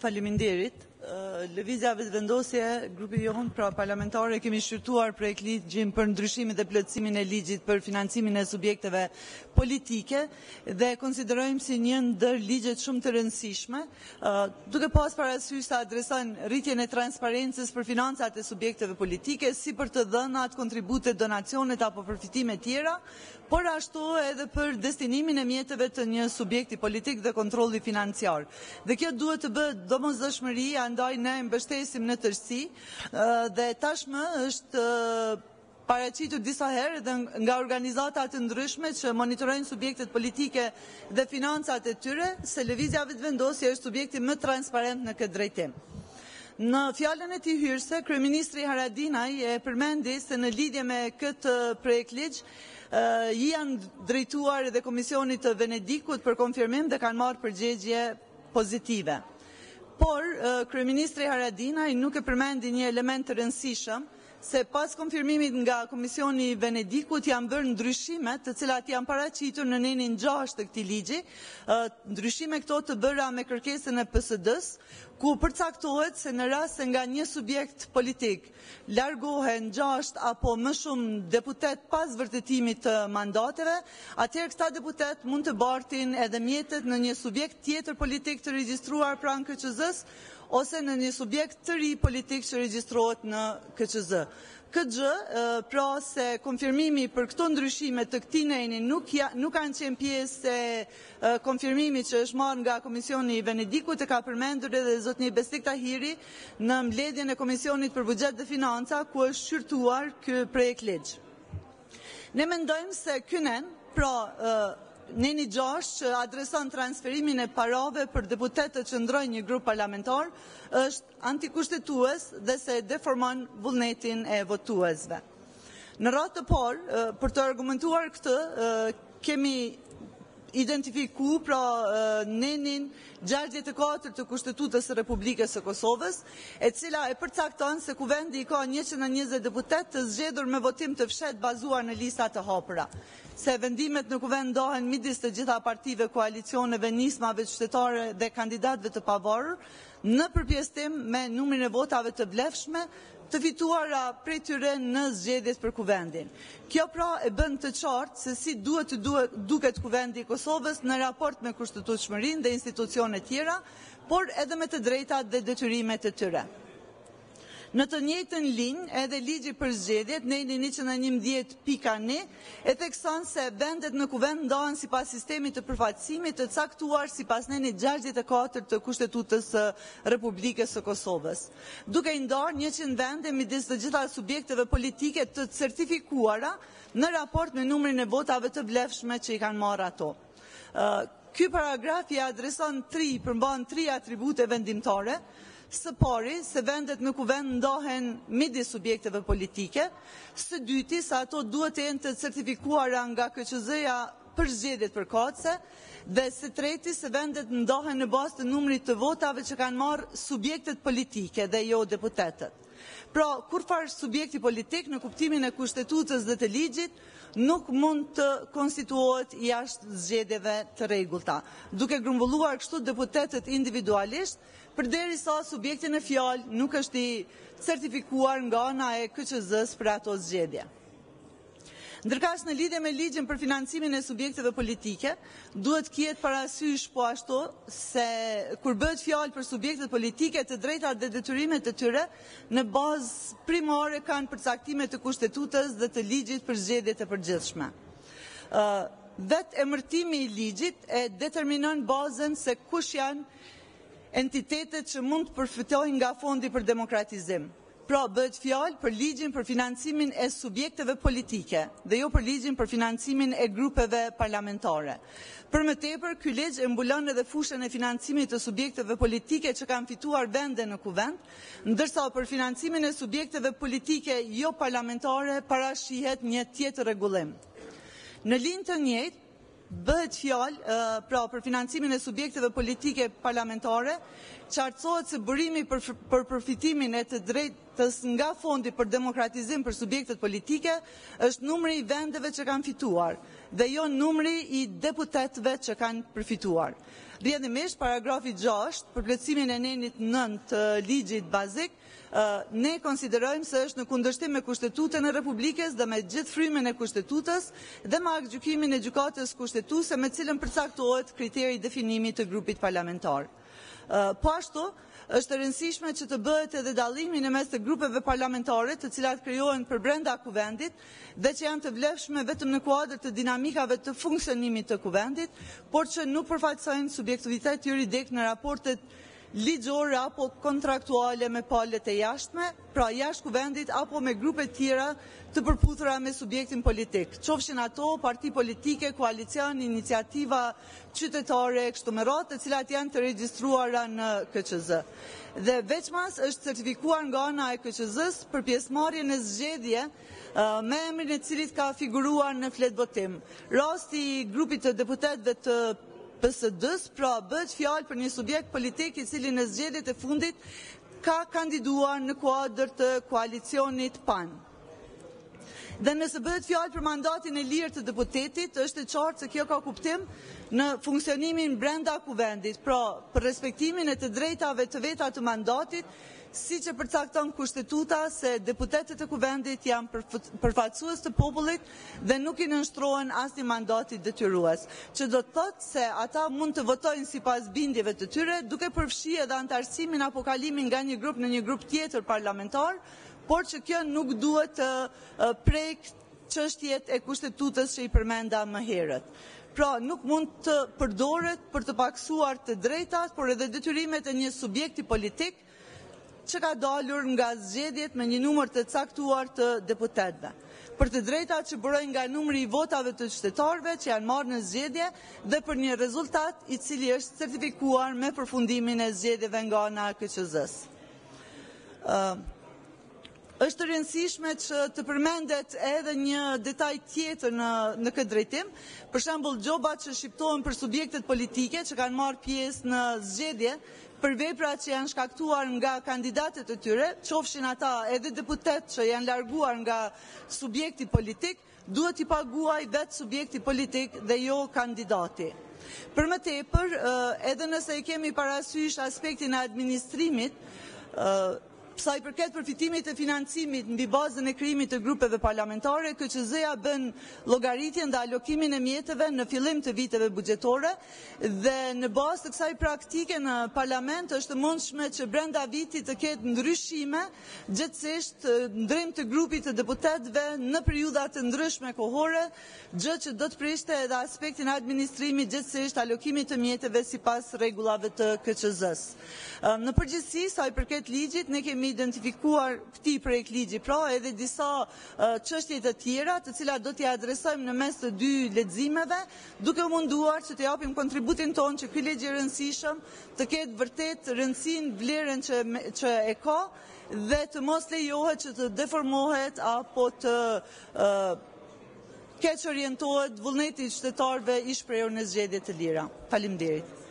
Faleminderit. Lëvizja vetëvendosje, grupi jonë pra parlamentare kemi shqyrtuar projekt ligjin për ndryshimin dhe plotësimin e ligjit për financimin e subjekteve politike dhe konsiderojmë si një ndër ligjet shumë të rëndësishme, duke pas parasysh se adreson rritjen e transparencës për financat e subjekteve politike, si për të dhënat, kontributet, donacionet apo përfitime tjera, por ashtu edhe për destinimin e mjeteve të një subjekti politik dhe kontrolli financiar. Dhe kjo duhet të bëhet domosdoshmëri, andaj ne mbështesim në tërësi dhe tashmë është paraqitur disa herë dhe nga organizata të ndryshme që monitorojnë subjektet politike dhe financat e tyre, se lëvizja vetëvendosje është subjekti më transparent në këtë drejtim. Në fjalën e tij hyrëse, kryeministri Haradinaj e përmendi se në lidhje me këtë projekt ligj janë drejtuar edhe Komisionit të Venedikut për konfirmim dhe kanë marrë përgjigje pozitive. Por, kryeministri Haradinaj nuk e përmendi një element të rëndësishëm, se pas konfirmimit nga Komisioni i Venedikut janë bërë ndryshimet të cilat janë paraqitur në nenin 6 të këtij ligji, ndryshime këto të bëra me kërkesën e PSD-s, ku përcaktohet se në rast se nga një subjekt politik largohen 6 apo më shumë deputet pas vërtetimit të mandateve, atëherë këta deputet mund të bartin edhe mjetet në një subjekt tjetër politik të regjistruar pranë KQZ-s, ose në një subjekt të ri politik që regjistrohet në KQZ. Këtë gjë, pra se konfirmimi për këto ndryshime të këtij neni nuk kanë qenë pjesë e konfirmimit që është marrë nga Komisioni i Venedikut, e ka përmendur edhe zotënia Besnik Tahiri në mbledhjen e Komisionit për Buxhet dhe Financa, ku është shqyrtuar ky projekt ligj. Ne mendojmë se ky nen, pra neni 6 që adreson transferimin e parave për deputetët që ndrojnë një grup parlamentar, është antikushtetues dhe se deformon vullnetin e votuesve. Në radhë të parë, për të argumentuar këtë, kemi identifiku pra nenin 64 të Kushtetutës së Republikës së Kosovës, e cila e përcakton se kuvendi ka 120 deputet të zgjedhur me votim të fshehtë bazuar në lista të hapura. Se vendimet në kuvend ndahen midis të gjitha partive, koalicioneve, nismave qytetare dhe kandidatëve të pavarur, në përpjesëtim me numrin e votave të vlefshme të fituara prej tyre në zgjedhjet për kuvendin. Kjo pra e bën të qartë se si duhet të duket kuvendi i Kosovës në raport me kushtetutshmërinë dhe institucionet tjera, por edhe me të drejtat dhe detyrimet e tyre. Në të njëjtën linjë, edhe ligji për zgjedhjet, neni 111.1, e thekson se vendet në kuvend ndahen sipas sistemit të përfaqësimit të caktuar sipas nenit 64 të Kushtetutës së Republikës së Kosovës, duke i ndarë 100 vende midis të gjitha subjekteve politike të certifikuara në raport me numrin e votave të vlefshme që i kanë marrë ato. Ky paragraf i adreson përmban 3 atribute vendimtare. Së pari, se vendet në kuvend ndahen midis subjekteve politike, së dyti, se ato duhet të jenë të certifikuara nga KQZ-ja për zgjedhjet përkatëse, dhe së treti, se vendet ndahen në bazë të numrit të votave që kanë marrë subjektet politike dhe jo deputetët. Pra, kurfar subjekti politik në kuptimin e kushtetutës dhe të ligjit nuk mund të konstituohet jashtë zgjedhjeve të rregullta, duke grumbulluar kështu deputetët individualisht, përderisa subjekti në fjalë nuk është i certifikuar nga ana e KQZ-s për ato zgjedhje. Ndërkaq në lidhje me ligjin për financimin e subjekteve politike, duhet kihet parasysh po ashtu se kur bëhet fjalë për subjektet politike, të drejtat dhe detyrimet e tyre në bazë primare kanë përcaktime të kushtetutës dhe të ligjit për zgjedhjet e përgjithshme. Vetë emërtimi i ligjit e determinon bazën se kush janë entitetet që mund të përfitojnë nga fondi për demokratizim. Pra, bëhet fjalë për ligjin për financimin e subjekteve politike dhe jo për ligjin për financimin e grupeve parlamentare. Për më tepër, ky ligj e mbulon edhe fushën e financimit të subjekteve politike që kanë fituar vende në kuvend, ndërsa për financimin e subjekteve politike jo parlamentare parashihet një tjetër rregullim. Në linjë të njëjtë, bëhet fjalë pra për financimin e subjekteve politike parlamentare, qartësohet se burimi për përfitimin e të shpërndarjes nga fondi për demokratizim për subjektet politike është numri i vendeve që kanë fituar dhe jo numri i deputetëve që kanë përfituar. Rrjedhimisht, paragrafi 6 për plotësimin e nenit 9 të ligjit bazik, ne konsiderojmë se është në kundërshtim me Kushtetutën e Republikës dhe me gjithë frymën e Kushtetutës dhe me aktgjykimin e gjykatës kushtetuese me cilën përcaktohet kriteri definimi të grupit parlamentar. Po ashtu, është e rëndësishme që të bëhet edhe dallimi në mes të grupeve parlamentare të cilat krijohen për brenda kuvendit dhe që janë të vlefshme vetëm në kuadër të dinamikave të funksionimit të kuvendit, por që nuk përfaqësojnë subjektivitet juridik në raportet ligjore apo kontraktuale me palët e jashtme, pra jashtë kuvendit apo me grupe tjera të përputhura me subjektin politik, qofshin ato parti politike, koalicion, iniciativa qytetare, kështu me radhë, të cilat janë të regjistruara në KQZ. Dhe veçmas është certifikuar nga ana e KQZ-s për pjesëmarrje në zgjedhje me emrin e cilit ka figuruar në fletbotim. Rasti i grupit të deputetëve të PSD-s, pra bëhet fjalë për një subjekt politik i cili në zgjedhjet e fundit ka kandiduar në kuadër të koalicionit PAN. Dhe nëse bëhet fjalë për mandatin e lirë të deputetit, është e qartë se kjo ka kuptim në funksionimin brenda kuvendit, pra për respektimin e të drejtave të veta të mandatit, si që përcakton Kushtetuta se deputetët e kuvendit janë përfaqësues të popullit dhe nuk i nënshtrohen asnjë mandati detyrues, që do të thotë se ata mund të votojnë sipas bindjeve të tyre, duke përfshirë edhe antarësimin apo kalimin nga një grup në një grup tjetër parlamentar, por që kjo nuk duhet të prek çështjet e Kushtetutës që i përmenda më herët. Pra, nuk mund të përdoret për të paksuar të drejtat, por edhe detyrimet e një subjekti politik që ka dalur nga zgjedhjet me një numër të caktuar të deputetëve. Për të drejtat që burojnë nga numri i votave të qytetarëve që janë marrë në zgjedhje dhe për një rezultat i cili është certifikuar me përfundimin e zgjedhjeve nga ana e KQZ-s. Është e rëndësishme që të përmendet edhe një detaj tjetër në këtë drejtim, për shembull gjobat që shqiptohen për subjektet politike që kanë marrë pjesë në zgjedhje për vepra që janë shkaktuar nga kandidatët e tyre, qofshin ata edhe deputet që janë larguar nga subjekti politik, duhet i paguaj vetë subjekti politik dhe jo kandidati. Për më tepër, edhe nëse i kemi parasysh aspektin e administrimit, sa i përket përfitimit e financimit mbi bazën e krijimit të grupeve parlamentare, KQZ-ja bën llogaritjen dhe alokimin e mjeteve në fillim të viteve buxhetore dhe në bazë të kësaj praktike në parlament është mundshme që brenda vitit të ketë ndryshime, gjithsesi ndrim të grupit të deputetëve në periudha të ndryshme kohore, gjë që do të prishte edhe aspektin e administrimit, gjithsesi alokimit të mjeteve sipas rregullave të KQZ-s. Në përgjithësi, sa i përket ligjit, ne kemi identifikuar këtij projekt ligji, pra edhe disa çështje të tjera, të cilat do t'i adresojmë në mes të dy leximeve, duke munduar që të japim kontributin tonë që ky ligj i rëndësishëm të ketë vërtet rëndësinë, vlerën që e ka dhe të mos lejohet që të deformohet apo të keq orientohet vullneti i qytetarëve i shprehur në zgjedhje të lira. Faleminderit.